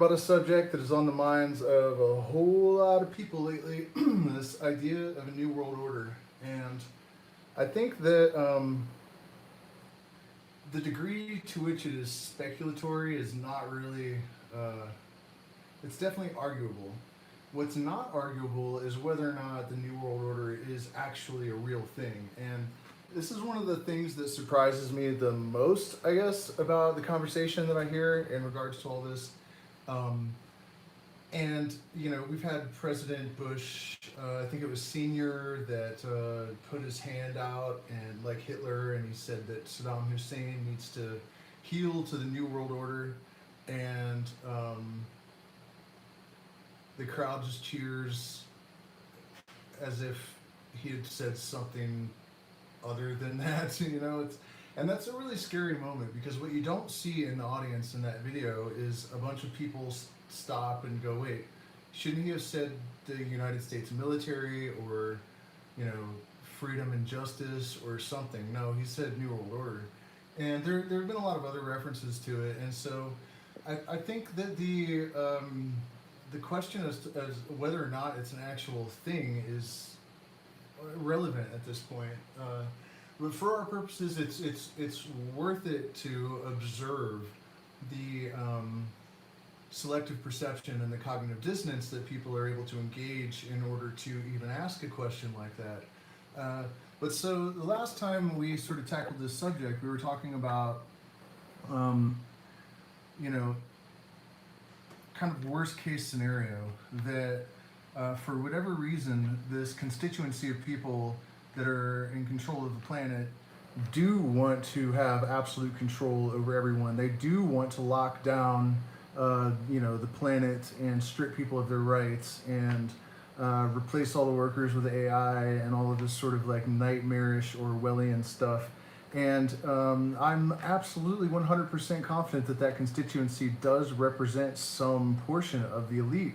About a subject that is on the minds of a whole lot of people lately, this idea of a new world order. And I think that the degree to which it is speculatory is not really, uh, it's definitely arguable. What's not arguable is whether or not the New World Order is actually a real thing. And this is one of the things that surprises me the most, I guess, about the conversation that I hear in regards to all this. Um, and we've had President Bush, I think it was senior, that put his hand out and like Hitler, and he said that Saddam Hussein needs to heel to the New World Order, and the crowd just cheers as if he had said something other than that. And that's a really scary moment because what you don't see in the audience in that video is a bunch of people stop and go, wait, shouldn't he have said the United States military or, you know, freedom and justice or something? No, he said New World Order. And there have been a lot of other references to it. And so I think that the question as whether or not it's an actual thing is relevant at this point. But for our purposes, it's worth it to observe the selective perception and the cognitive dissonance that people are able to engage in order to even ask a question like that. But so the last time we sort of tackled this subject, we were talking about, you know, kind of worst case scenario that for whatever reason, this constituency of people that are in control of the planet do want to have absolute control over everyone. They do want to lock down, the planet and strip people of their rights and replace all the workers with AI and all of this sort of like nightmarish Orwellian stuff. And I'm absolutely 100% confident that that constituency does represent some portion of the elite.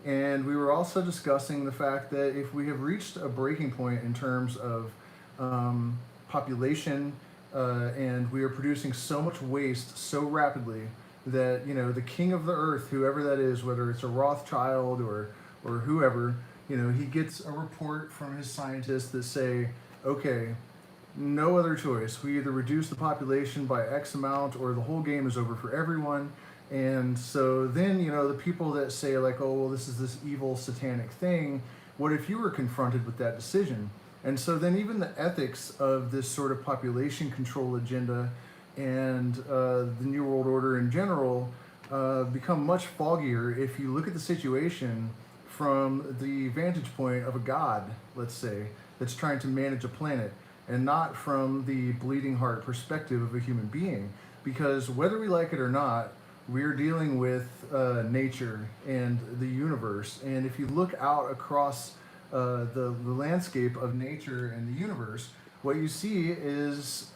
And we were also discussing the fact that if we have reached a breaking point in terms of population and we are producing so much waste so rapidly that, the king of the earth, whoever that is, whether it's a Rothschild or whoever, he gets a report from his scientists that say, okay, no other choice. We either reduce the population by X amount or the whole game is over for everyone. And so then, the people that say like, oh, well, this is this evil satanic thing, what if you were confronted with that decision? And so then even the ethics of this sort of population control agenda and the New World Order in general become much foggier if you look at the situation from the vantage point of a god, let's say, that's trying to manage a planet, and not from the bleeding heart perspective of a human being. Because whether we like it or not, we're dealing with nature and the universe. And if you look out across the landscape of nature and the universe, what you see is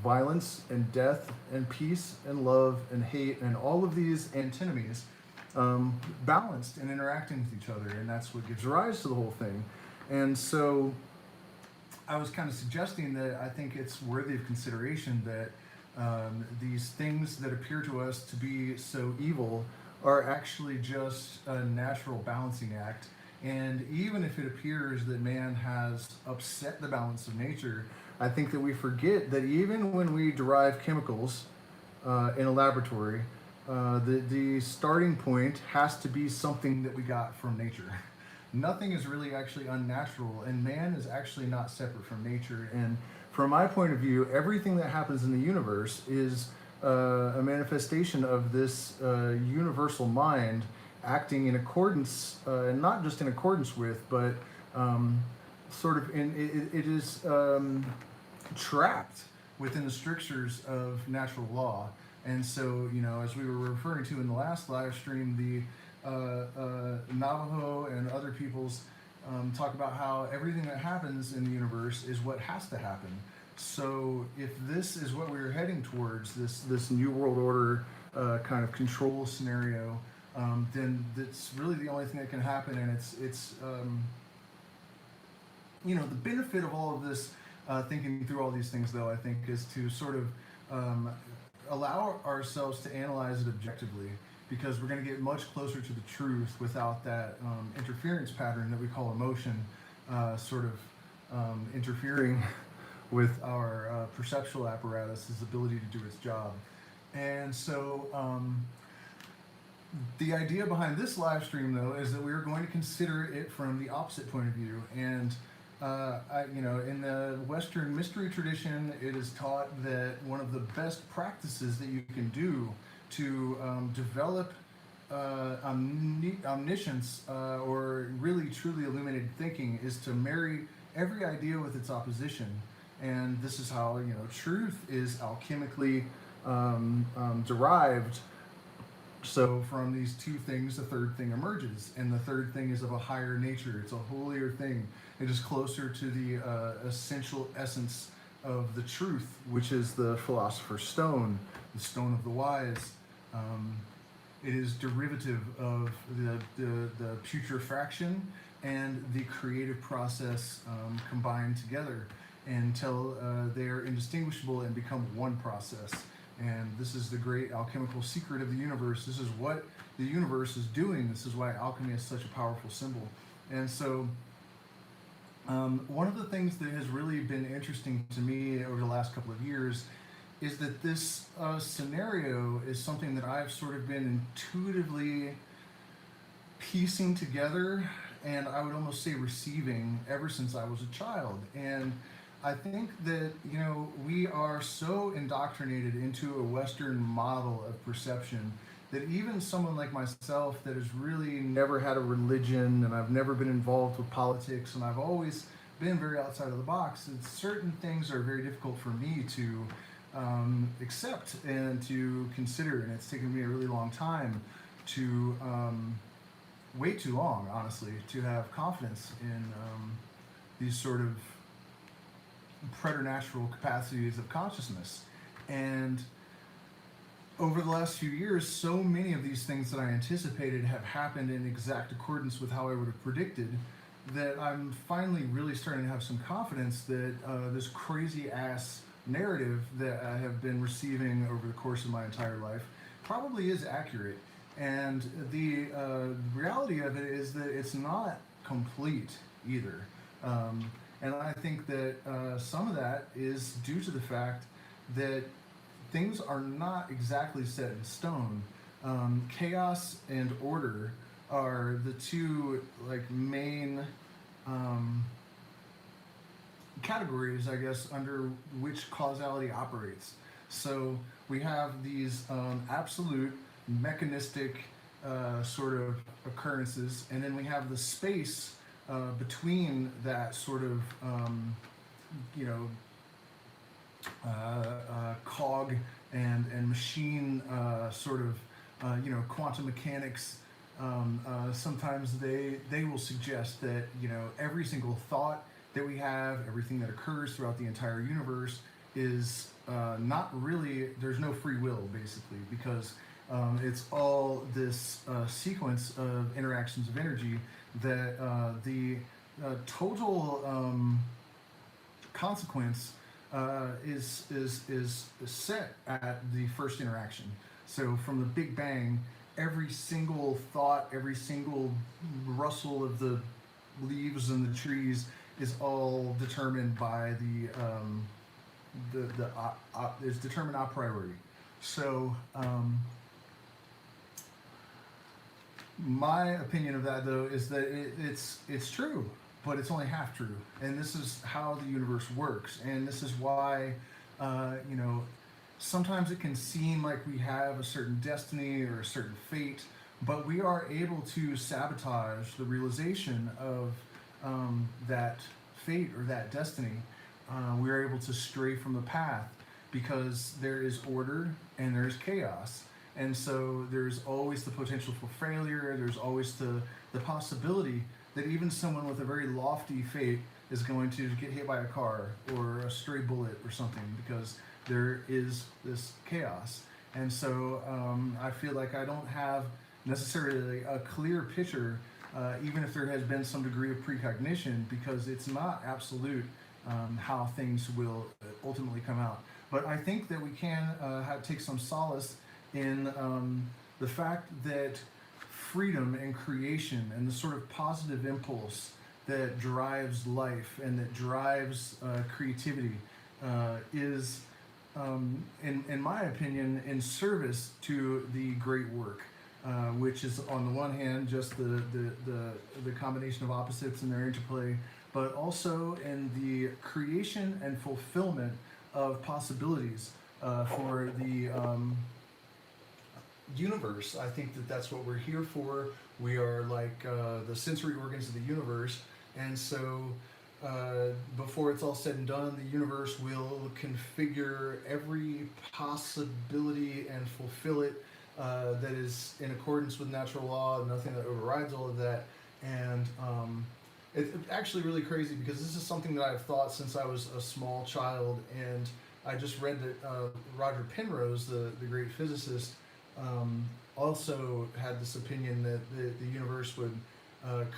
violence and death and peace and love and hate and all of these antinomies balanced and interacting with each other. And that's what gives rise to the whole thing. And so I was kind of suggesting that I think it's worthy of consideration that these things that appear to us to be so evil are actually just a natural balancing act. And even if it appears that man has upset the balance of nature, I think that we forget that even when we derive chemicals in a laboratory, the starting point has to be something that we got from nature. Nothing is really actually unnatural, and man is actually not separate from nature. And from my point of view, everything that happens in the universe is a manifestation of this universal mind acting in accordance, not just in accordance with, but sort of it is trapped within the strictures of natural law. And so, as we were referring to in the last live stream, the Navajo and other peoples talk about how everything that happens in the universe is what has to happen. So if this is what we're heading towards, this New World Order kind of control scenario, then that's really the only thing that can happen. And it's the benefit of all of this thinking through all these things, though, I think, is to sort of allow ourselves to analyze it objectively because we're going to get much closer to the truth without that interference pattern that we call emotion sort of interfering with our perceptual apparatus's ability to do its job. And so the idea behind this live stream, though, is that we are going to consider it from the opposite point of view. And in the Western mystery tradition, it is taught that one of the best practices that you can do to develop omniscience or really truly illuminated thinking is to marry every idea with its opposition. And this is how truth is alchemically derived. So from these two things, the third thing emerges, and the third thing is of a higher nature. It's a holier thing. It is closer to the essential essence of the truth, which is the philosopher's stone, the stone of the wise. It is derivative of the putrefaction and the creative process combined together until they are indistinguishable and become one process. And this is the great alchemical secret of the universe. This is what the universe is doing. This is why alchemy is such a powerful symbol. And so one of the things that has really been interesting to me over the last couple of years is that this scenario is something that I've sort of been intuitively piecing together, and I would almost say receiving ever since I was a child. And I think that, we are so indoctrinated into a Western model of perception that even someone like myself that has really never had a religion, and I've never been involved with politics, and I've always been very outside of the box, and certain things are very difficult for me to accept and to consider. And it's taken me a really long time to, way too long, honestly, to have confidence in these sort of preternatural capacities of consciousness. And over the last few years, so many of these things that I anticipated have happened in exact accordance with how I would have predicted, that I'm finally really starting to have some confidence that this crazy ass narrative that I have been receiving over the course of my entire life probably is accurate. And the reality of it is that it's not complete either. And I think that some of that is due to the fact that things are not exactly set in stone. Chaos and order are the two main categories, I guess, under which causality operates. So we have these absolute mechanistic sort of occurrences, and then we have the space between that sort of cog and machine sort of quantum mechanics. Sometimes they will suggest that every single thought that we have, everything that occurs throughout the entire universe is not really, there's no free will, basically, because it's all this sequence of interactions of energy that the total consequence is set at the first interaction. So from the Big Bang, every single thought, every single rustle of the leaves and the trees is all determined by it's determined a priori. So my opinion of that, though, is that it's true, but it's only half true. And this is how the universe works. And this is why, sometimes it can seem like we have a certain destiny or a certain fate, but we are able to sabotage the realization of that fate or that destiny. We are able to stray from the path because there is order and there's chaos. And so there's always the potential for failure. There's always the possibility that even someone with a very lofty fate is going to get hit by a car or a stray bullet or something, because there is this chaos. And so I feel like I don't have necessarily a clear picture, even if there has been some degree of precognition, because it's not absolute how things will ultimately come out. But I think that we can take some solace in the fact that freedom and creation and the sort of positive impulse that drives life and that drives creativity is, in my opinion, in service to the great work, which is on the one hand just the combination of opposites and their interplay, but also in the creation and fulfillment of possibilities for the universe. I think that that's what we're here for. We are like the sensory organs of the universe, and so before it's all said and done, the universe will configure every possibility and fulfill it that is in accordance with natural law, nothing that overrides all of that. And it's actually really crazy because this is something that I've thought since I was a small child, and I just read that Roger Penrose, the great physicist, also had this opinion that the universe would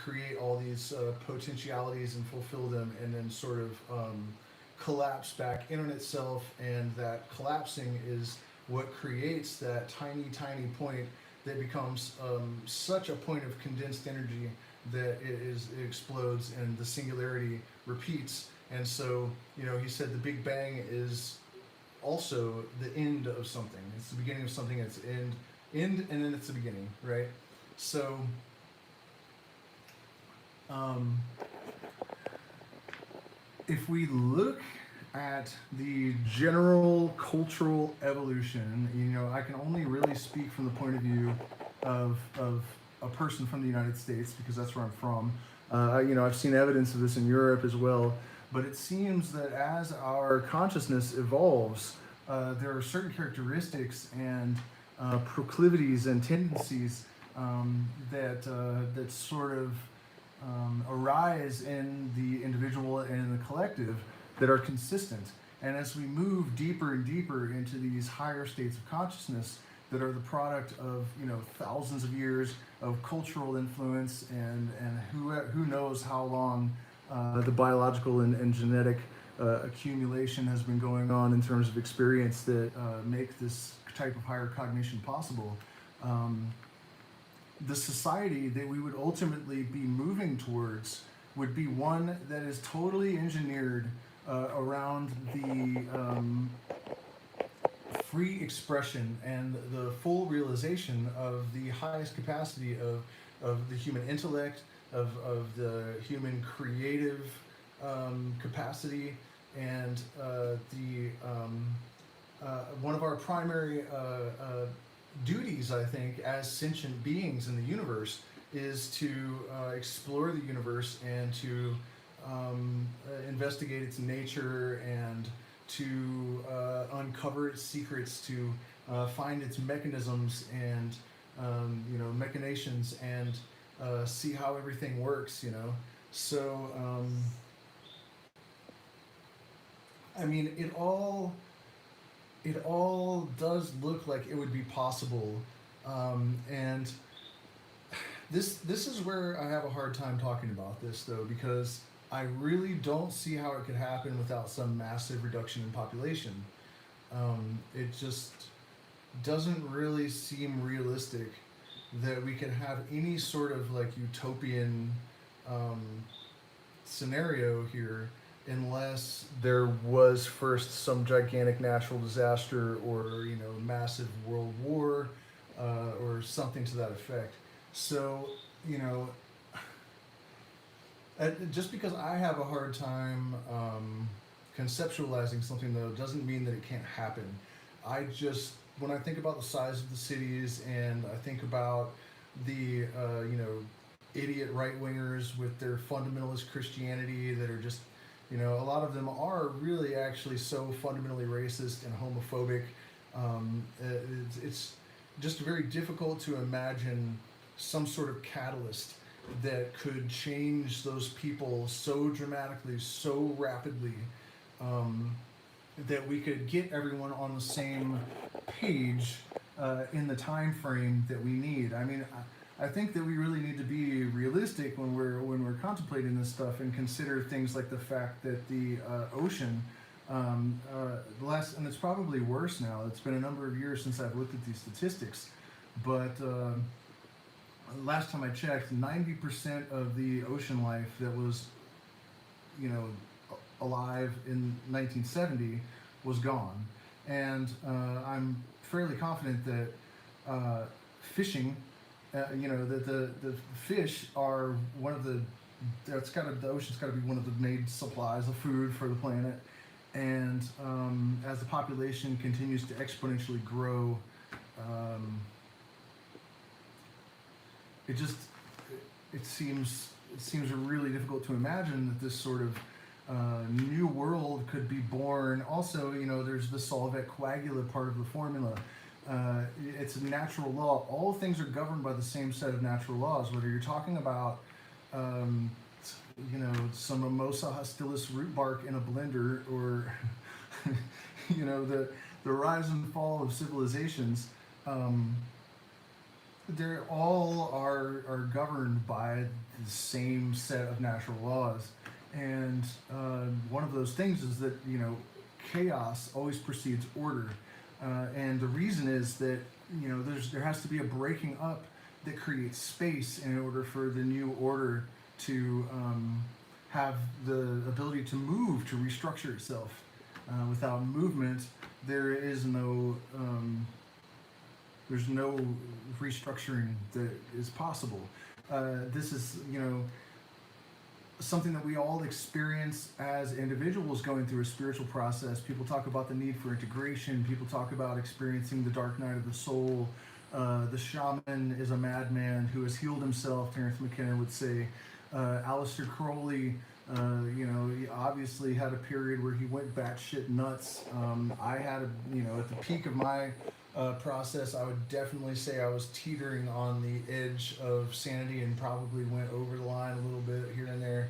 create all these potentialities and fulfill them, and then sort of collapse back in on itself, and that collapsing is what creates that tiny point that becomes such a point of condensed energy that it explodes and the singularity repeats. And so, you know, he said the Big Bang is also the end of something. It's the beginning of something. It's end, and then it's the beginning, right? So, if we look at the general cultural evolution, you know, I can only really speak from the point of view of a person from the United States, because that's where I'm from. You know, I've seen evidence of this in Europe as well, but it seems that as our consciousness evolves, there are certain characteristics and proclivities and tendencies that sort of arise in the individual and in the collective that are consistent. And as we move deeper and deeper into these higher states of consciousness that are the product of, you know, thousands of years of cultural influence, and who knows how long the biological and genetic accumulation has been going on in terms of experience that make this type of higher cognition possible. The society that we would ultimately be moving towards would be one that is totally engineered around the free expression and the full realization of the highest capacity of the human intellect, of the human creative capacity, and one of our primary duties, I think, as sentient beings in the universe is to explore the universe and to investigate its nature and to uncover its secrets, to find its mechanisms and you know, machinations, and see how everything works, you know. So I mean, it all does look like it would be possible, and this is where I have a hard time talking about this, though, because I really don't see how it could happen without some massive reduction in population. It just doesn't really seem realistic that we could have any sort of like utopian scenario here unless there was first some gigantic natural disaster, or, you know, massive world war, or something to that effect. So, you know, just because I have a hard time conceptualizing something, though, doesn't mean that it can't happen. When I think about the size of the cities, and I think about the, you know, idiot right-wingers with their fundamentalist Christianity that are just, you know, a lot of them are really actually so fundamentally racist and homophobic. It's just very difficult to imagine some sort of catalyst that could change those people so dramatically, so rapidly, that we could get everyone on the same page in the time frame that we need. I mean, I think that we really need to be realistic when we're contemplating this stuff, and consider things like the fact that the ocean, and it's probably worse now. It's been a number of years since I've looked at these statistics, but last time I checked, 90% of the ocean life that was, you know, alive in 1970 was gone. And I'm fairly confident that fishing, you know, that the fish are one of the, the ocean's got to be one of the main supplies of food for the planet. And as the population continues to exponentially grow, it just it seems really difficult to imagine that this sort of new world could be born. Also, you know, there's the solvent coagula part of the formula. It's a natural law. All things are governed by the same set of natural laws. Whether you're talking about, you know, some mimosa hostilis root bark in a blender, or you know, the rise and fall of civilizations. They're all are governed by the same set of natural laws, and one of those things is that, you know, chaos always precedes order, and the reason is that, you know, there has to be a breaking up that creates space in order for the new order to have the ability to move, to restructure itself. Without movement, there is no there's no restructuring that is possible. This is, you know, something that we all experience as individuals going through a spiritual process. People talk about the need for integration. People talk about experiencing the dark night of the soul. The shaman is a madman who has healed himself, Terence McKenna would say. Aleister Crowley, you know, he obviously had a period where he went batshit nuts. I had, you know, at the peak of my process, I would definitely say I was teetering on the edge of sanity and probably went over the line a little bit here and there.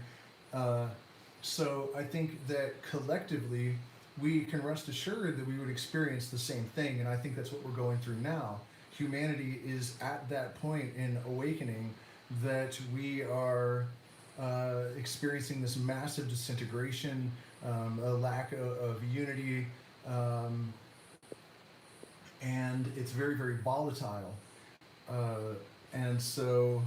So I think that collectively we can rest assured that we would experience the same thing, and I think that's what we're going through now. Humanity is at that point in awakening that we are experiencing this massive disintegration, a lack of unity, and it's very, very volatile. And so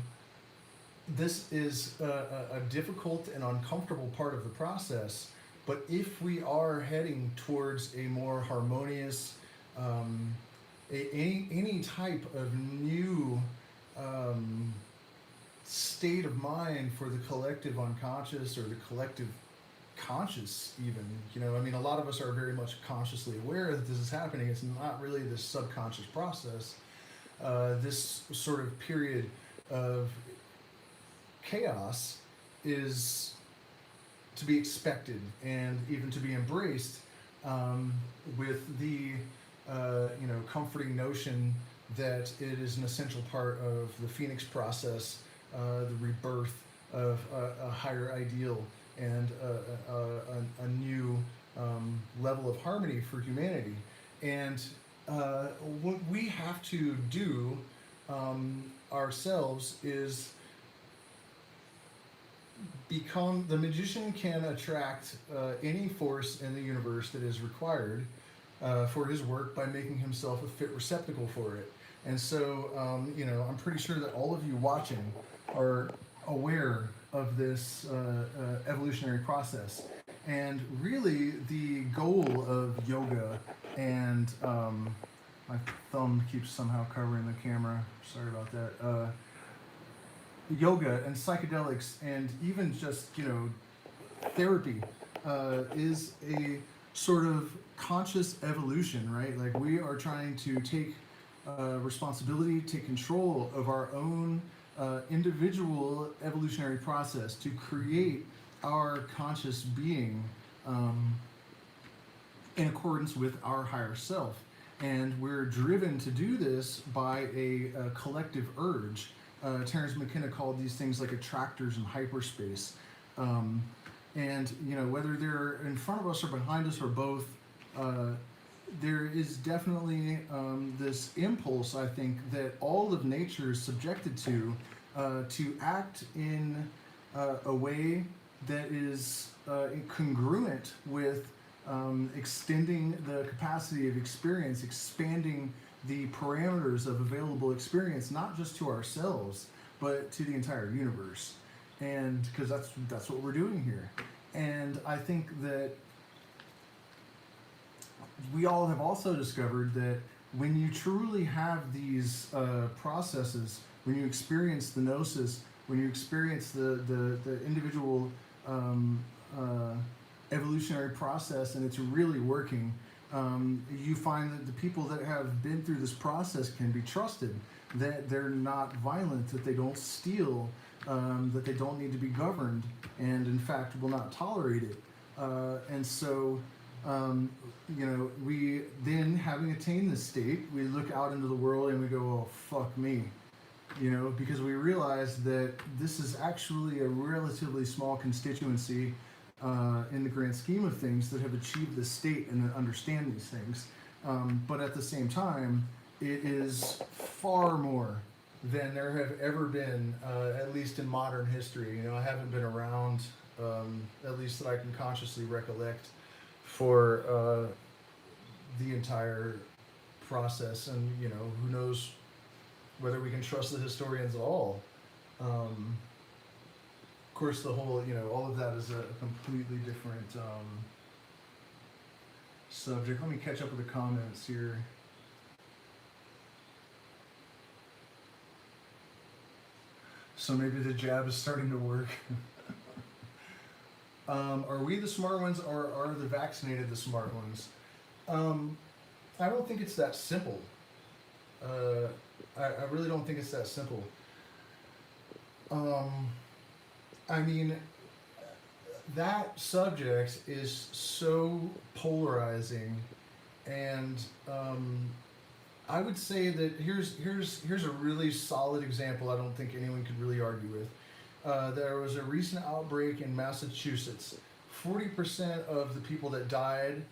this is a difficult and uncomfortable part of the process, but if we are heading towards a more harmonious, any type of new state of mind for the collective unconscious, or the collective conscious even, you know, I mean, a lot of us are very much consciously aware that this is happening. It's not really this subconscious process. This sort of period of chaos is to be expected and even to be embraced, with the you know, comforting notion that it is an essential part of the phoenix process, the rebirth of a higher ideal and a new level of harmony for humanity. And what we have to do ourselves is become, the magician can attract any force in the universe that is required for his work by making himself a fit receptacle for it. And so, you know, I'm pretty sure that all of you watching are aware of this evolutionary process. And really, the goal of yoga, and my thumb keeps somehow covering the camera, sorry about that. Yoga and psychedelics, and even just, you know, therapy, is a sort of conscious evolution, right? Like, we are trying to take responsibility, take control of our own individual evolutionary process to create our conscious being in accordance with our higher self. And we're driven to do this by a collective urge. Terence McKenna called these things like attractors in hyperspace. And, you know, whether they're in front of us or behind us or both, there is definitely this impulse, I think, that all of nature is subjected to act in a way that is congruent with extending the capacity of experience, expanding the parameters of available experience, not just to ourselves, but to the entire universe. And because that's what we're doing here. And I think that we all have also discovered that when you truly have these processes, when you experience the gnosis, when you experience the individual evolutionary process, and it's really working, you find that the people that have been through this process can be trusted, that they're not violent, that they don't steal, that they don't need to be governed, and in fact will not tolerate it. And so, we then, having attained this state, we look out into the world and we go, oh, fuck me. Because we realize that this is actually a relatively small constituency in the grand scheme of things that have achieved this state and that understand these things. But at the same time, it is far more than there have ever been, at least in modern history. I haven't been around, at least that I can consciously recollect, for the entire process. And, who knows whether we can trust the historians at all. Of course, the whole, all of that is a completely different subject. Let me catch up with the comments here. So maybe the jab is starting to work. Are we the smart ones, or are the vaccinated the smart ones? I don't think it's that simple. I really don't think it's that simple. I mean, that subject is so polarizing, and I would say that here's a really solid example I don't think anyone could really argue with. There was a recent outbreak in Massachusetts. 40% of the people that died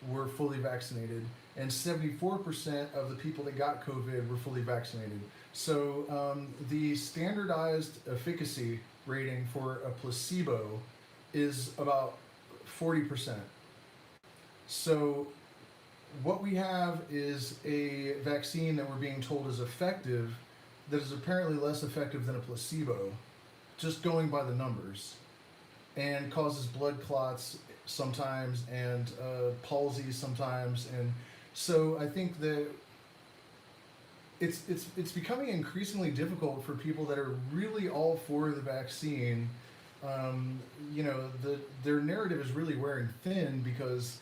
were fully vaccinated, and 74% of the people that got COVID were fully vaccinated. So the standardized efficacy rating for a placebo is about 40%. So what we have is a vaccine that we're being told is effective that is apparently less effective than a placebo, just going by the numbers, and causes blood clots sometimes, and palsy sometimes. And so I think that it's becoming increasingly difficult for people that are really all for the vaccine. Their narrative is really wearing thin because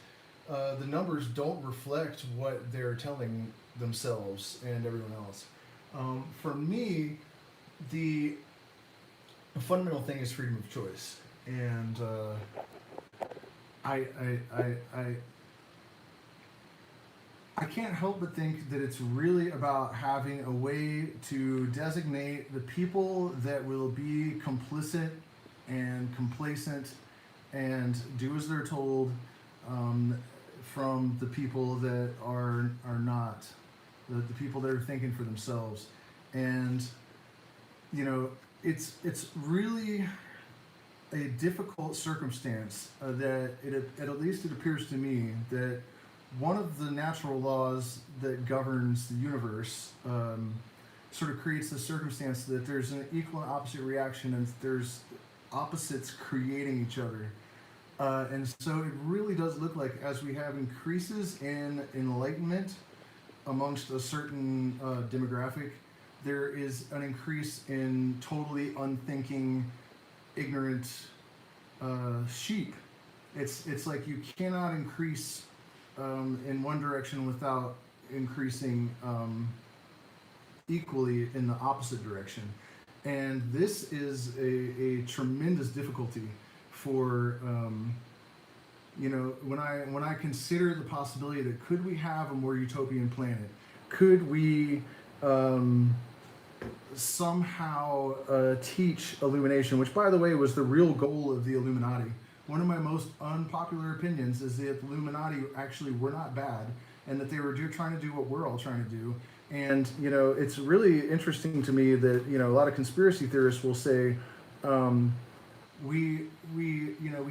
the numbers don't reflect what they're telling themselves and everyone else. For me, the fundamental thing is freedom of choice, and I can't help but think that it's really about having a way to designate the people that will be complicit and complacent and do as they're told, from the people that are not, the people that are thinking for themselves. And it's really a difficult circumstance that at least it appears to me that one of the natural laws that governs the universe sort of creates the circumstance that there's an equal and opposite reaction, and there's opposites creating each other. And so it really does look like, as we have increases in enlightenment amongst a certain demographic, there is an increase in totally unthinking, ignorant sheep. It's like you cannot increase in one direction without increasing equally in the opposite direction. And this is a tremendous difficulty for, when I consider the possibility that could we have a more utopian planet? Could we somehow teach illumination, which, by the way, was the real goal of the Illuminati. One of my most unpopular opinions is that the Illuminati actually were not bad, and that they were trying to do what we're all trying to do. And it's really interesting to me that a lot of conspiracy theorists will say we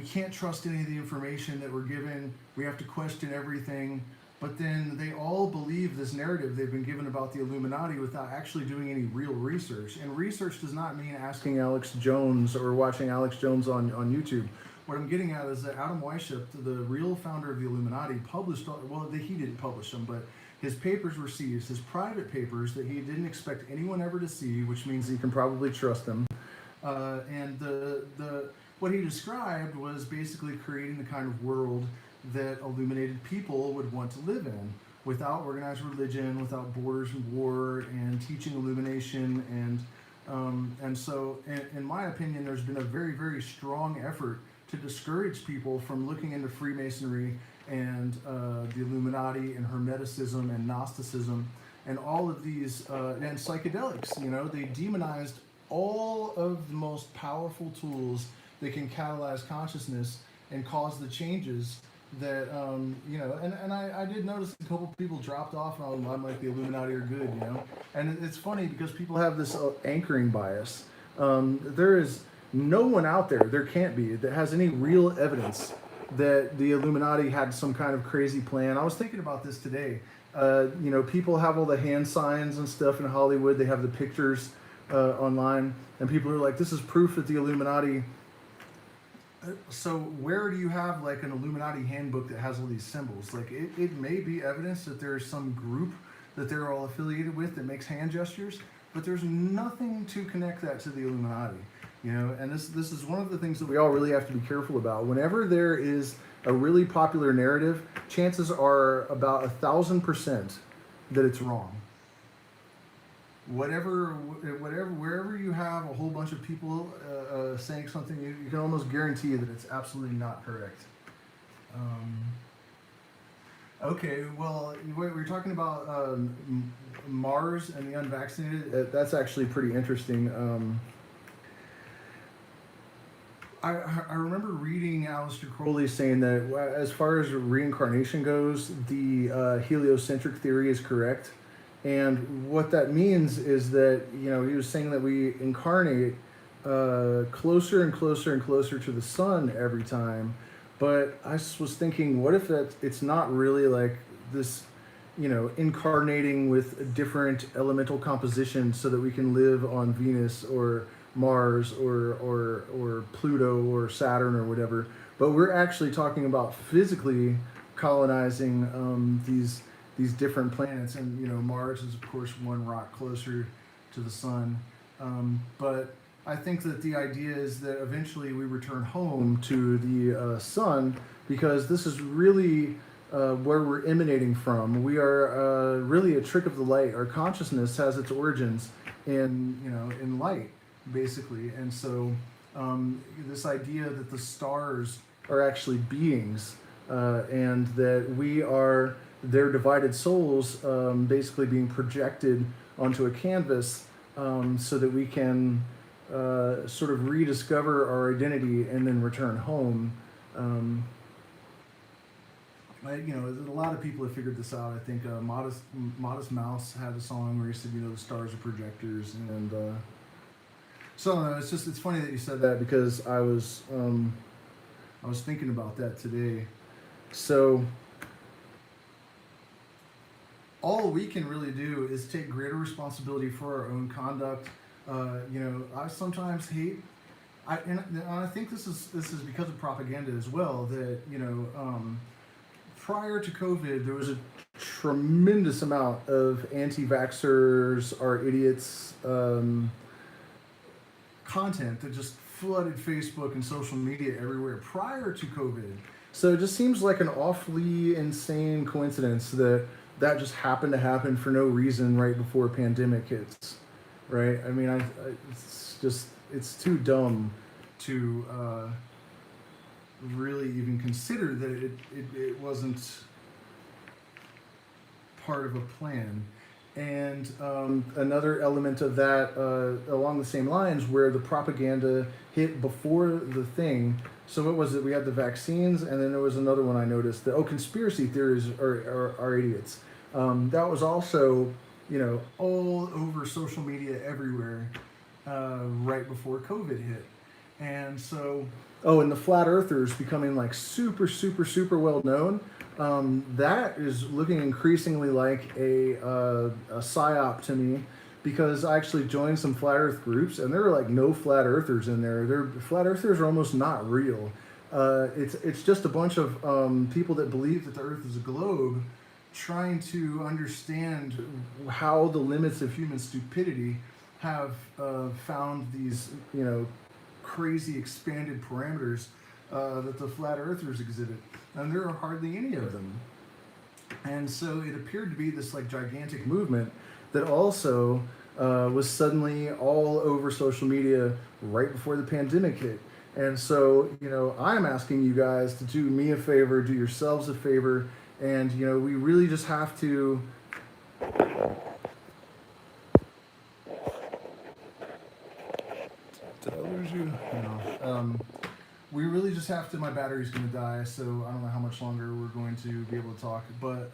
can't trust any of the information that we're given. We have to question everything. But then they all believe this narrative they've been given about the Illuminati without actually doing any real research. And research does not mean asking Alex Jones or watching Alex Jones on YouTube. What I'm getting at is that Adam Weishaupt, the real founder of the Illuminati, published, well, he didn't publish them, but his papers were seized, his private papers that he didn't expect anyone ever to see, which means you can probably trust them. And what he described was basically creating the kind of world that illuminated people would want to live in, without organized religion, without borders and war, and teaching illumination. And so, in my opinion, there's been a very, very strong effort to discourage people from looking into Freemasonry and the Illuminati and Hermeticism and Gnosticism and all of these, and psychedelics. You know, they demonized all of the most powerful tools that can catalyze consciousness and cause the changes that, you know, and I did notice a couple people dropped off and I'm like, the Illuminati are good, you know. And it's funny because people have this anchoring bias. There is no one out there can't be, that has any real evidence that the Illuminati had some kind of crazy plan. I was thinking about this today. You know, people have all the hand signs and stuff in Hollywood. They have the pictures online, and people are like, this is proof that the Illuminati. So where do you have like an Illuminati handbook that has all these symbols? Like it may be evidence that there's some group that they're all affiliated with that makes hand gestures, but there's nothing to connect that to the Illuminati. You know, and this is one of the things that we all really have to be careful about. Whenever there is a really popular narrative, chances are about 1,000% that it's wrong. Wherever you have a whole bunch of people saying something, you can almost guarantee that it's absolutely not correct. Okay, well, we're talking about Mars and the unvaccinated. That's actually pretty interesting. I remember reading Aleister Crowley saying that as far as reincarnation goes, the heliocentric theory is correct. And what that means is that, you know, he was saying that we incarnate closer and closer and closer to the sun every time. But I was thinking, what if it's not really like this, you know, incarnating with a different elemental composition so that we can live on Venus or Mars or Pluto or Saturn or whatever, but we're actually talking about physically colonizing these different planets. And you know, Mars is of course one rock closer to the sun, but I think that the idea is that eventually we return home to the sun, because this is really where we're emanating from. We are really a trick of the light. Our consciousness has its origins in light, basically. And so this idea that the stars are actually beings, and that we are their divided souls, basically being projected onto a canvas, so that we can sort of rediscover our identity and then return home. You know, a lot of people have figured this out. I think Modest Mouse had a song where he said, you know, the stars are projectors. And so it's funny that you said that, because I was thinking about that today. So all we can really do is take greater responsibility for our own conduct. You know, I sometimes hate, and I think this is because of propaganda as well, that, you know, prior to COVID, there was a tremendous amount of anti-vaxxers are idiots content that just flooded Facebook and social media everywhere prior to COVID. So it just seems like an awfully insane coincidence that just happened to happen for no reason right before a pandemic hits, right? I mean, it's too dumb to really even consider that it wasn't part of a plan. And another element of that, along the same lines, where the propaganda hit before the thing. So what was it? We had the vaccines, and then there was another one I noticed that, conspiracy theories are idiots. That was also, you know, all over social media everywhere right before COVID hit. And so, oh, and the flat earthers becoming like super, super, super well known. That is looking increasingly like a psyop to me, because I actually joined some flat earth groups and there are like no flat earthers in there. Flat earthers are almost not real. It's just a bunch of people that believe that the earth is a globe trying to understand how the limits of human stupidity have found these, crazy expanded parameters that the flat earthers exhibit, and there are hardly any of them. And so it appeared to be this like gigantic movement that also was suddenly all over social media right before the pandemic hit. And so, I'm asking you guys to do me a favor, do yourselves a favor, and we really just have to. Did I lose you? No. We really just have to. My battery's going to die, so I don't know how much longer we're going to be able to talk. But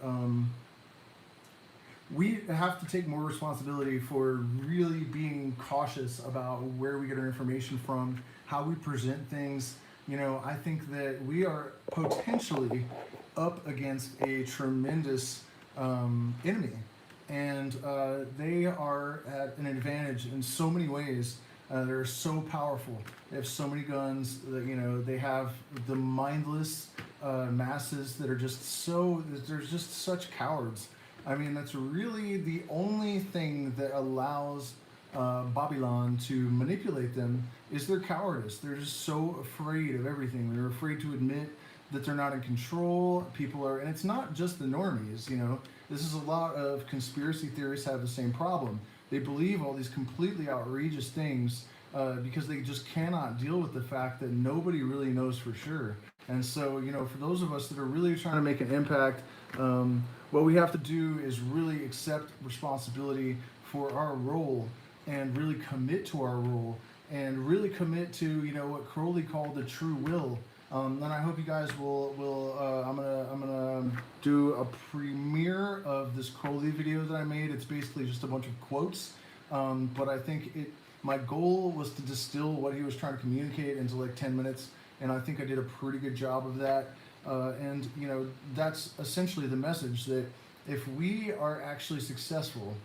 we have to take more responsibility for really being cautious about where we get our information from, how we present things. I think that we are potentially up against a tremendous enemy, and they are at an advantage in so many ways. They're so powerful. They have so many guns. That, they have the mindless masses that are just so. There's just such cowards. I mean, that's really the only thing that allows Babylon to manipulate them is their cowardice. They're just so afraid of everything. They're afraid to admit that they're not in control. People are, and it's not just the normies. This is a lot of conspiracy theorists have the same problem. They believe all these completely outrageous things because they just cannot deal with the fact that nobody really knows for sure. And so, for those of us that are really trying to make an impact, what we have to do is really accept responsibility for our role and really commit to our role and really commit to, what Crowley called the true will. And I hope you guys will I'm gonna do a premiere of this Crowley video that I made. It's basically just a bunch of quotes, but I think my goal was to distill what he was trying to communicate into like 10 minutes, and I think I did a pretty good job of that. And that's essentially the message, that if we are actually successful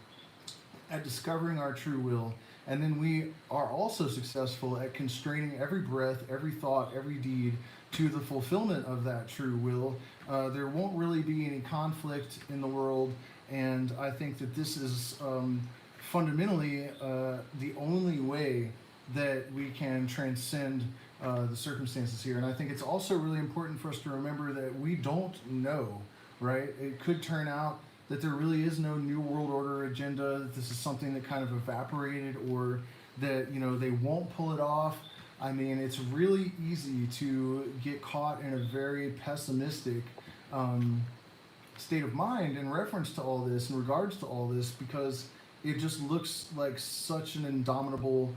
at discovering our true will, and then we are also successful at constraining every breath, every thought, every deed to the fulfillment of that true will, there won't really be any conflict in the world. And I think that this is fundamentally the only way that we can transcend the circumstances here. And I think it's also really important for us to remember that we don't know, right? It could turn out that there really is no New World Order agenda, that this is something that kind of evaporated, or that, they won't pull it off. I mean, it's really easy to get caught in a very pessimistic state of mind in reference to all this, in regards to all this, because it just looks like such an indomitable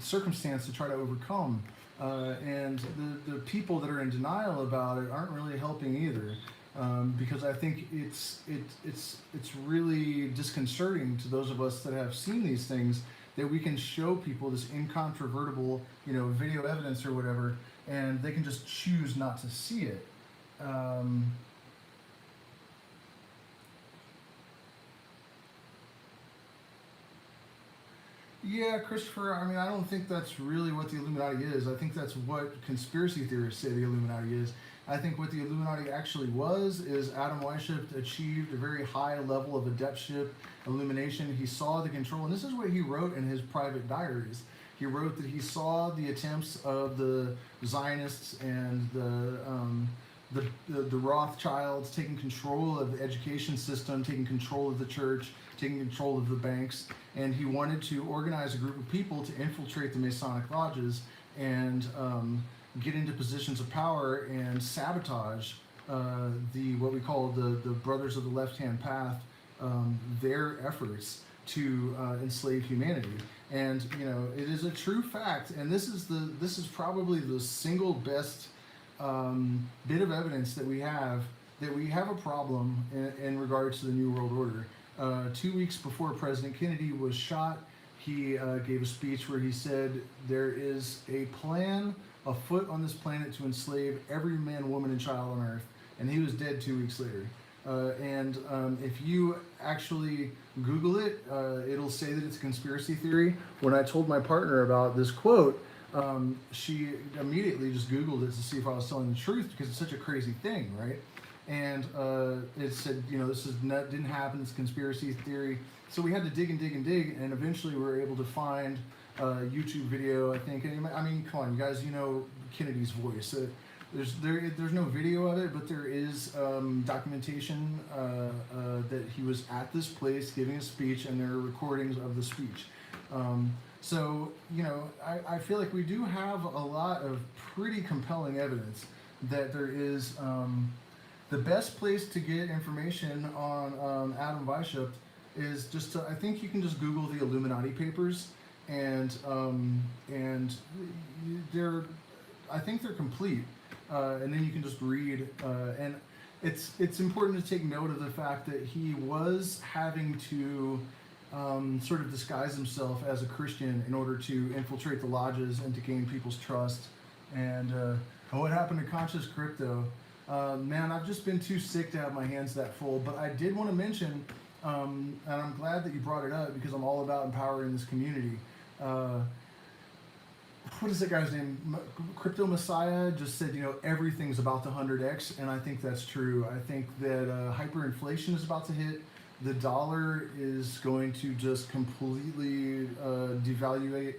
circumstance to try to overcome. And the people that are in denial about it aren't really helping either. Because I think it's really disconcerting to those of us that have seen these things, that we can show people this incontrovertible, video evidence or whatever, and they can just choose not to see it. Yeah, Christopher, I mean, I don't think that's really what the Illuminati is. I think that's what conspiracy theorists say the Illuminati is. I think what the Illuminati actually was is Adam Weishaupt achieved a very high level of adeptship, illumination. He saw the control, and this is what he wrote in his private diaries. He wrote that he saw the attempts of the Zionists and the Rothschilds taking control of the education system, taking control of the church, taking control of the banks, and he wanted to organize a group of people to infiltrate the Masonic lodges and get into positions of power and sabotage what we call the Brothers of the Left-Hand Path, their efforts to enslave humanity. And it is a true fact, and this is probably the single best bit of evidence that we have a problem in regards to the New World Order. 2 weeks before President Kennedy was shot, he gave a speech where he said there is a plan afoot on this planet to enslave every man, woman, and child on Earth, and he was dead 2 weeks later. If you actually Google it, it'll say that it's a conspiracy theory. When I told my partner about this quote, she immediately just Googled it to see if I was telling the truth, because it's such a crazy thing, right? And it said, this didn't happen, it's conspiracy theory. So we had to dig and dig and dig, and eventually we were able to find a YouTube video, I think. And I mean, come on, you guys, Kennedy's voice. There's no video of it, but there is documentation that he was at this place giving a speech, and there are recordings of the speech. So, I feel like we do have a lot of pretty compelling evidence that there is the best place to get information on Adam Weishaupt is just I think you can just Google the Illuminati papers, and I think they're complete. And then you can just read, and it's important to take note of the fact that he was having to sort of disguise himself as a Christian in order to infiltrate the lodges and to gain people's trust. And what happened to Conscious Crypto? Man, I've just been too sick to have my hands that full, but I did want to mention, and I'm glad that you brought it up, because I'm all about empowering this community. What is that guy's name? Crypto Messiah just said, everything's about to 100x, and I think that's true. I think that hyperinflation is about to hit. The dollar is going to just completely devaluate,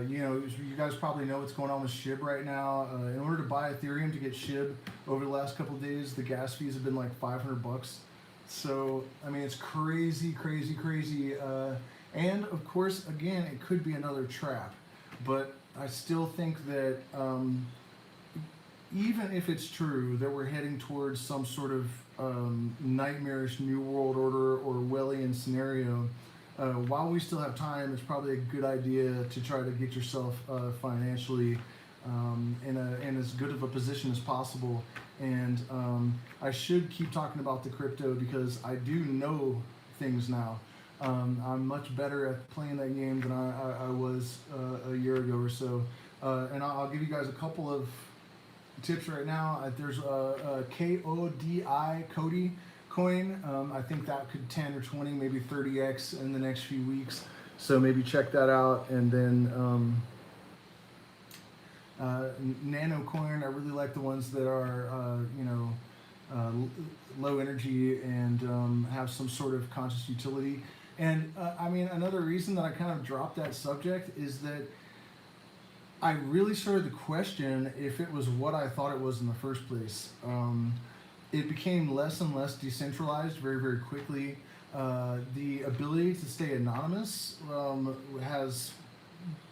you guys probably know what's going on with SHIB right now. In order to buy Ethereum to get SHIB over the last couple of days, the gas fees have been like $500. So, I mean, it's crazy, crazy, crazy. And of course, again, it could be another trap, but I still think that even if it's true that we're heading towards some sort of nightmarish New World Order or Orwellian scenario, while we still have time, it's probably a good idea to try to get yourself financially in as good of a position as possible. And I should keep talking about the crypto, because I do know things now. I'm much better at playing that game than I was a year ago or so. And I'll give you guys a couple of tips right now. There's a KODI coin. I think that could 10 or 20, maybe 30x in the next few weeks. So maybe check that out. And then Nano coin. I really like the ones that are low energy and have some sort of conscious utility. And I mean, another reason that I kind of dropped that subject is that I really started to question if it was what I thought it was in the first place. It became less and less decentralized very, very quickly. The ability to stay anonymous has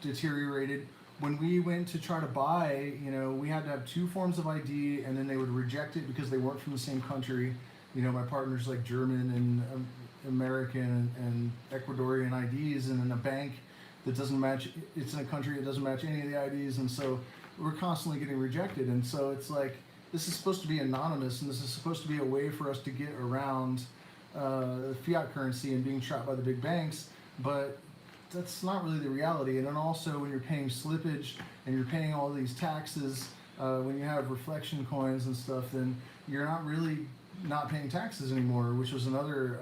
deteriorated. When we went to try to buy, we had to have 2 forms of ID, and then they would reject it because they weren't from the same country. My partner's like German and American and Ecuadorian IDs, and in a bank that doesn't match, it's in a country that doesn't match any of the IDs, and so we're constantly getting rejected. And so it's like, this is supposed to be anonymous, and this is supposed to be a way for us to get around fiat currency and being trapped by the big banks, but that's not really the reality. And then also, when you're paying slippage and you're paying all these taxes, when you have reflection coins and stuff, then you're not really not paying taxes anymore, which was another,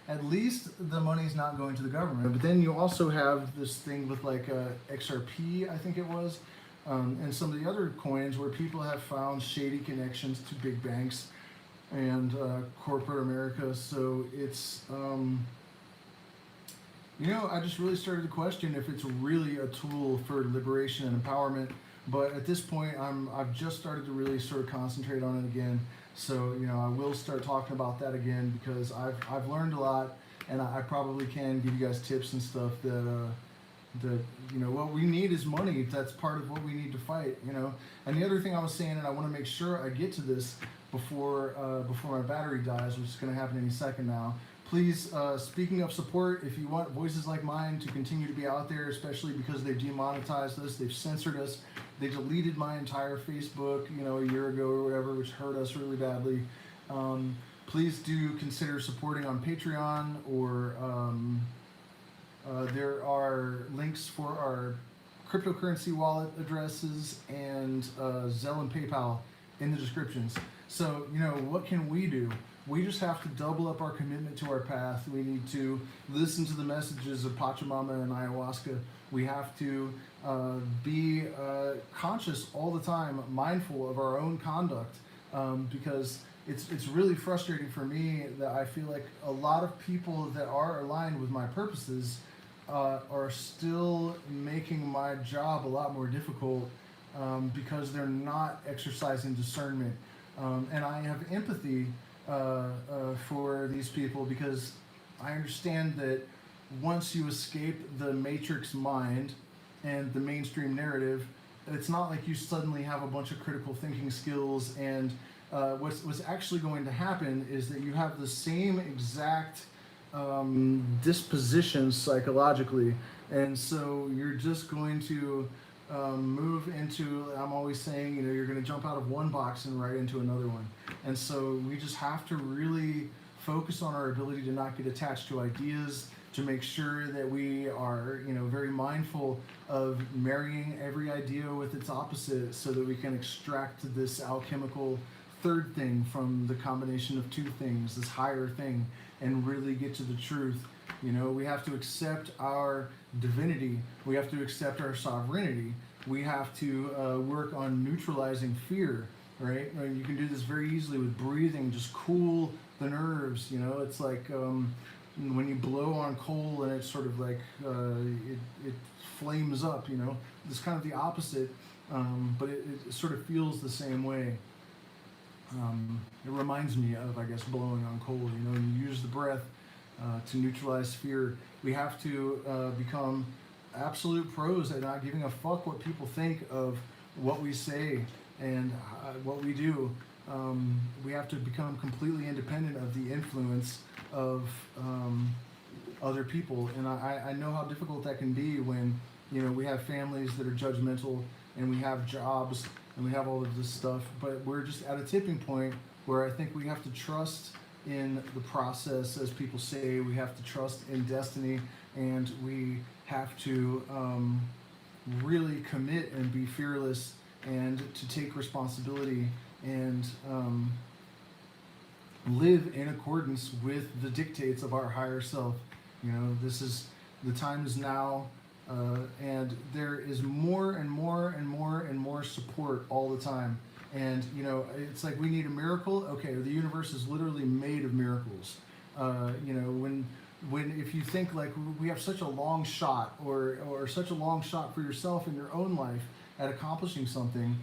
at least the money's not going to the government. But then you also have this thing with like XRP, I think it was, and some of the other coins where people have found shady connections to big banks and corporate America. So it's, I just really started to question if it's really a tool for liberation and empowerment. But at this point, I've just started to really sort of concentrate on it again. So, I will start talking about that again, because I've learned a lot, and I probably can give you guys tips and stuff that what we need is money. That's part of what we need to fight, And the other thing I was saying, and I want to make sure I get to this before my battery dies, which is going to happen any second now. Please, speaking of support, if you want voices like mine to continue to be out there, especially because they've demonetized us, they've censored us, they deleted my entire Facebook, a year ago or whatever, which hurt us really badly. please do consider supporting on Patreon, or there are links for our cryptocurrency wallet addresses and Zelle and PayPal in the descriptions. So, what can we do? We just have to double up our commitment to our path. We need to listen to the messages of Pachamama and ayahuasca. We have to be conscious all the time, mindful of our own conduct, because it's really frustrating for me that I feel like a lot of people that are aligned with my purposes are still making my job a lot more difficult because they're not exercising discernment. And I have empathy for these people, because I understand that once you escape the matrix mind and the mainstream narrative, it's not like you suddenly have a bunch of critical thinking skills, and what's actually going to happen is that you have the same exact dispositions psychologically, and so you're just going to move into, I'm always saying, you're going to jump out of one box and right into another one. And so we just have to really focus on our ability to not get attached to ideas, to make sure that we are, very mindful of marrying every idea with its opposite, so that we can extract this alchemical third thing from the combination of two things, this higher thing, and really get to the truth. We have to accept our divinity. We have to accept our sovereignty. We have to work on neutralizing fear, right? You can do this very easily with breathing, just cool the nerves. It's like when you blow on coal and it's sort of like it flames up. It's kind of the opposite, but it sort of feels the same way. It reminds me of, I guess, blowing on coal. You use the breath to neutralize fear. We have to become absolute pros at not giving a fuck what people think of what we say and what we do. We have to become completely independent of the influence of other people. And I know how difficult that can be when, we have families that are judgmental, and we have jobs, and we have all of this stuff, but we're just at a tipping point where I think we have to trust in the process, as people say. We have to trust in destiny, and we have to really commit and be fearless, and to take responsibility, and live in accordance with the dictates of our higher self. The time is now. And there is more and more and more and more support all the time. And, it's like we need a miracle. Okay, the universe is literally made of miracles. If you think like we have such a long shot, or such a long shot for yourself in your own life at accomplishing something,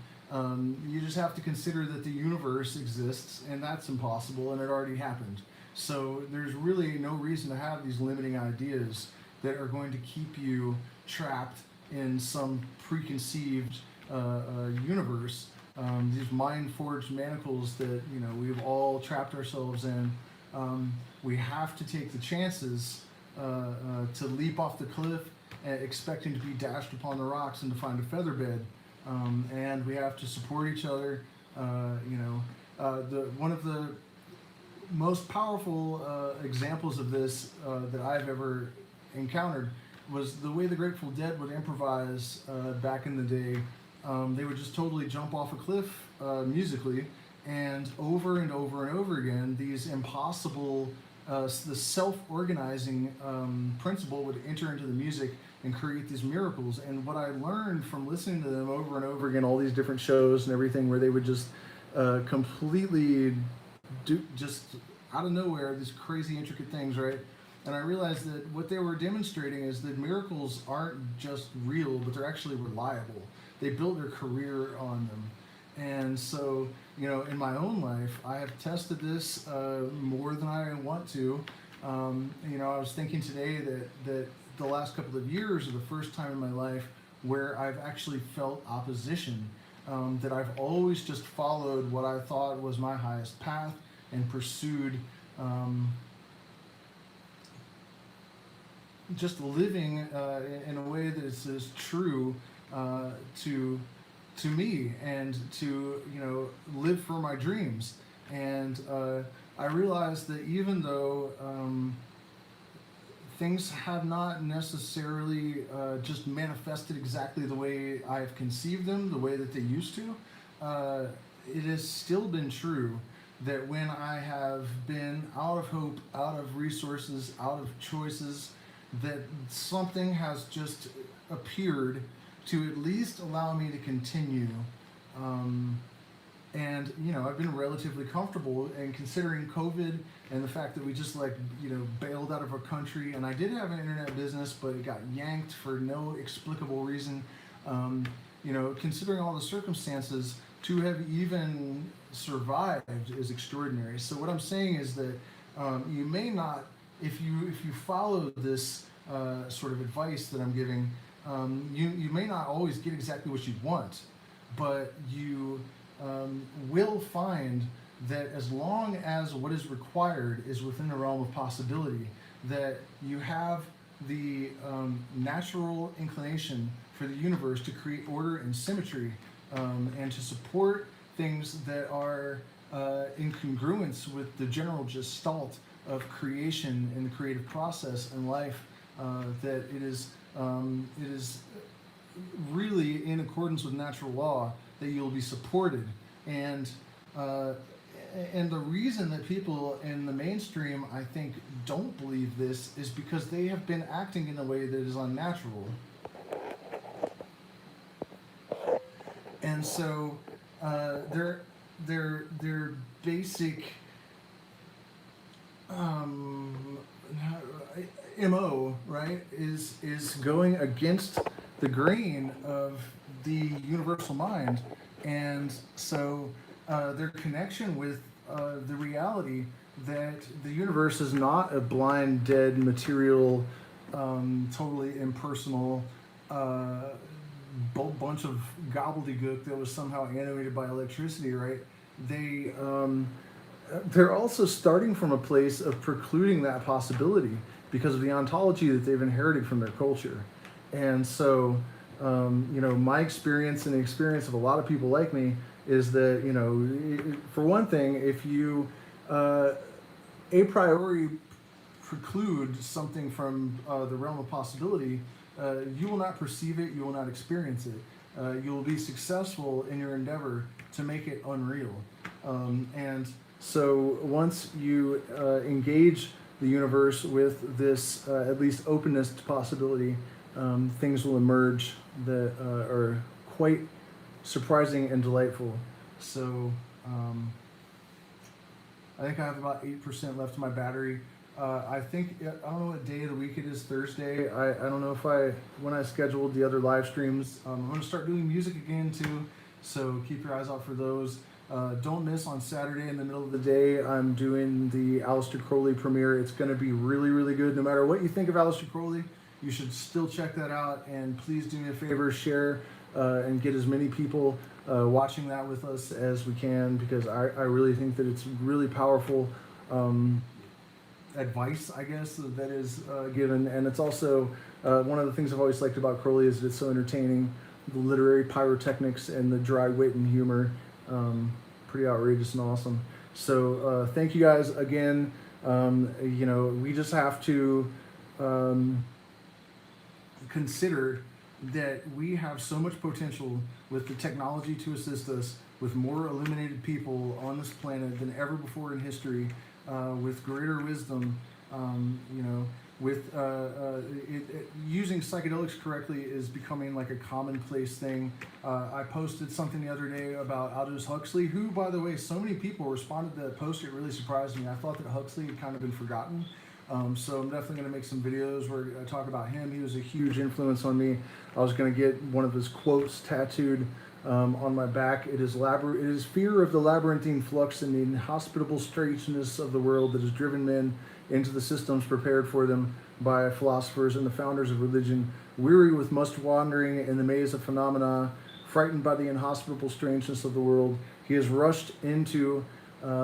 you just have to consider that the universe exists, and that's impossible, and it already happened. So there's really no reason to have these limiting ideas that are going to keep you trapped in some preconceived universe. These mind-forged manacles that we've all trapped ourselves in. We have to take the chances to leap off the cliff, expecting to be dashed upon the rocks and to find a feather bed. And we have to support each other. One of the most powerful examples of this that I've ever encountered was the way the Grateful Dead would improvise back in the day. They would just totally jump off a cliff musically, and over and over and over again, these impossible, the self-organizing principle would enter into the music and create these miracles. And what I learned from listening to them over and over again, all these different shows and everything, where they would just completely do, just out of nowhere, these crazy intricate things, right? And I realized that what they were demonstrating is that miracles aren't just real, but they're actually reliable. They built their career on them. And so, in my own life, I have tested this more than I want to. I was thinking today that the last couple of years are the first time in my life where I've actually felt opposition, that I've always just followed what I thought was my highest path and pursued just living in a way that is true to me, and to live for my dreams. And I realized that even though things have not necessarily just manifested exactly the way I've conceived them, the way that they used to, it has still been true that when I have been out of hope, out of resources, out of choices, that something has just appeared to at least allow me to continue. And I've been relatively comfortable, and considering COVID and the fact that we just bailed out of our country, and I did have an internet business, but it got yanked for no explicable reason. Considering all the circumstances, to have even survived is extraordinary. So what I'm saying is that you may not, if you follow this sort of advice that I'm giving, you may not always get exactly what you want, but you will find that as long as what is required is within the realm of possibility, that you have the natural inclination for the universe to create order and symmetry, and to support things that are in congruence with the general gestalt of creation and the creative process in life, that it is really in accordance with natural law that you'll be supported. And the reason that people in the mainstream, I think, don't believe this is because they have been acting in a way that is unnatural. And so their basic MO, right, is going against the grain of the universal mind. And so their connection with the reality that the universe is not a blind, dead, material, totally impersonal bunch of gobbledygook that was somehow animated by electricity, right? They're also starting from a place of precluding that possibility because of the ontology that they've inherited from their culture. And so, my experience and the experience of a lot of people like me is that, for one thing, if you a priori preclude something from the realm of possibility, you will not perceive it, you will not experience it. You will be successful in your endeavor to make it unreal. And so once you engage the universe with this at least openness to possibility, things will emerge that are quite surprising and delightful. So I think I have about 8% left of my battery. I don't know what day of the week it is, Thursday. I don't know when I scheduled the other live streams. I'm going to start doing music again too, so keep your eyes out for those. Don't miss on Saturday in the middle of the day, I'm doing the Aleister Crowley premiere. It's going to be really, really good. No matter what you think of Aleister Crowley, you should still check that out, and please do me a favor, share and get as many people watching that with us as we can, because I really think that it's really powerful advice, I guess, that is given. And it's also one of the things I've always liked about Crowley is that it's so entertaining. The literary pyrotechnics and the dry wit and humor, pretty outrageous and awesome. So thank you guys again. We just have to consider that we have so much potential with the technology to assist us, with more illuminated people on this planet than ever before in history, with greater wisdom, using psychedelics correctly is becoming like a commonplace thing. I posted something the other day about Aldous Huxley, who, by the way, so many people responded to that post. It really surprised me. I thought that Huxley had kind of been forgotten. So I'm definitely going to make some videos where I talk about him. He was a huge influence on me. I was going to get one of his quotes tattooed on my back. It is fear of the labyrinthine flux and the inhospitable strangeness of the world that has driven men into the systems prepared for them by philosophers and the founders of religion, weary with much wandering in the maze of phenomena, frightened by the inhospitable strangeness of the world. He has rushed into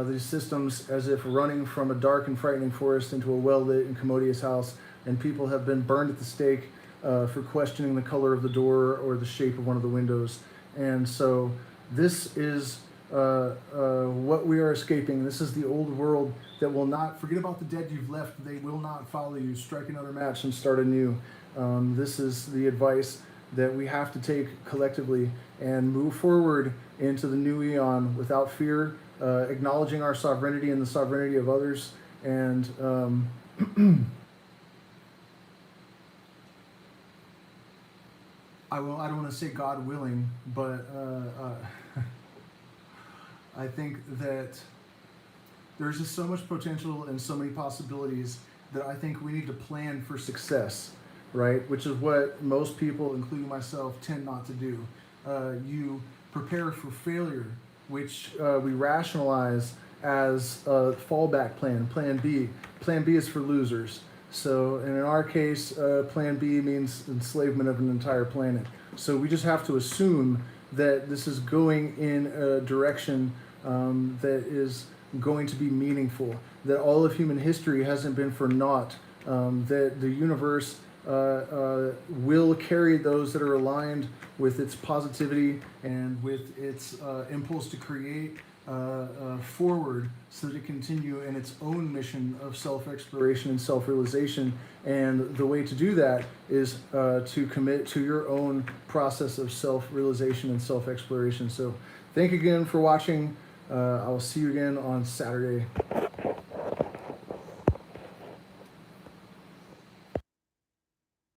these systems as if running from a dark and frightening forest into a well-lit and commodious house, and people have been burned at the stake for questioning the color of the door or the shape of one of the windows. And so this is what we are escaping. This is the old world that will not forget about the dead you've left. They will not follow you. Strike another match and start anew. This is the advice that we have to take collectively and move forward into the new eon without fear, acknowledging our sovereignty and the sovereignty of others, and I don't want to say God willing, but I think that there's just so much potential and so many possibilities that I think we need to plan for success, right? Which is what most people, including myself, tend not to do. You prepare for failure, which we rationalize as a fallback plan, plan B. Plan B is for losers. So, and in our case, plan B means enslavement of an entire planet. So we just have to assume that this is going in a direction that is going to be meaningful, that all of human history hasn't been for naught, that the universe will carry those that are aligned with its positivity and with its impulse to create forward, so to continue in its own mission of self-exploration and self-realization. And the way to do that is to commit to your own process of self-realization and self-exploration. So thank you again for watching. I will see you again on Saturday.